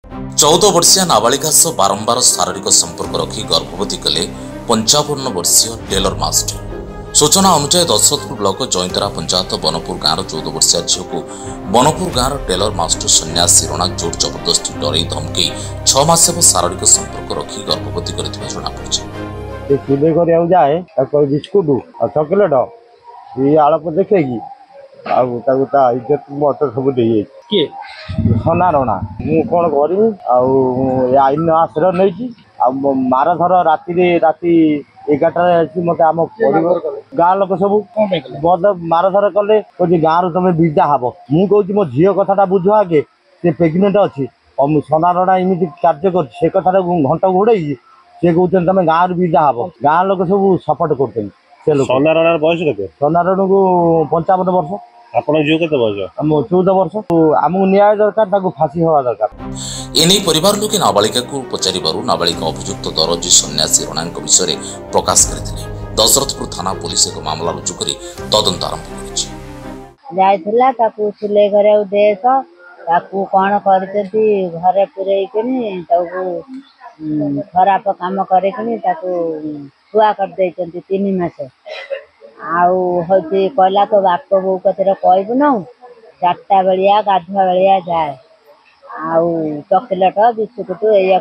14 वर्षीय नाबालिका सह बारंबार शारीरिक संपर्क रखी गर्भवती कले 55 वर्षीय टेलर मास्टर। सूचना अनुसार दशरथपुर ब्लॉक जयंतरा पंचायत बनपुर गाँव 14 वर्षीय झील को बनपुर गाँव टेलर मास्टर सन्यासी रणा जोर जबरदस्ती डरई धमकई 6 मास शारीरिक संपर्क रखी गर्भवती जाए बिस्कुट और चॉकलेट ये आलप देखे इज्जत मत सब सना रणा मु कौन करमी आईन आश्रय नहीं मारधर राति 11 मत आम गाँ लोक सब मत मारधर कले कह गाँव तुम विदा हब मुझे मो झील कथा बुझ आगे से प्रेगनेंट अच्छी सना रणा इमती कार्य कर कथा घंट घोड़े सी कहते तुम गाँव विदा हब गाँ लोक सब सपोर्ट कर सना रण को 55 वर्ष आपण झील केते बयस 14 वर्ष आमको न्याय दरकार फांसी हवा दरकार। एने परिवार लोक नाबालिका को पचारू नाबालिका अभियुक्त दरजी सन्यासी रणा विषय प्रकाश करते दशरथपुर थाना पुलिस एक मामला रुजु कर तदंत आरंभ कर सिले घर देश कौन कर घरे पूरे खराब कम कर छुआ कर 3 मास कहला तो बाप बो कतर कहबू न 4टा बेलिया गाधुआ बेलिया जाए चॉकलेट बिस्कुट या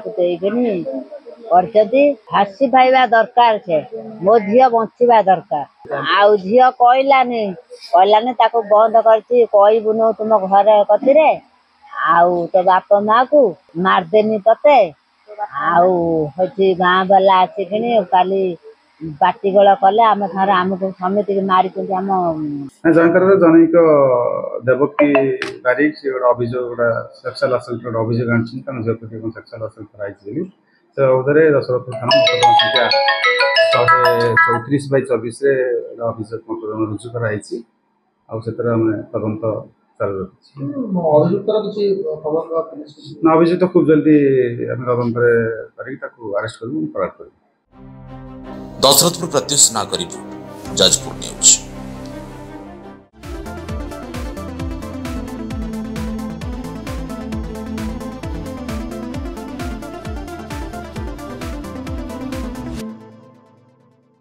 फांसी पाइबा दरकार से मो झील बंचवा दरकार झील कहलानी बंद कर तुम घर कतिरे तो बाप माँ को मारदेनी तते गाँ वाला आसिक काली बाटीगोल कले आम थारे आमको समिति मारी आम जयंतर जनक देवकी बारिक से अभियोग सेक्सुअल असल्ट अभियोग आनी झील सेक्सुअल असल्ट कराई से दशरथपुर थाना संख्या 134/24 अभियोग मोकदमा रुजु कराई तदंत चालू रखी अभियुक्त खूब जल्दी तदंत अरेस्ट कर दशरथपुर प्रत्युष नागरिक जाजपुर न्यूज।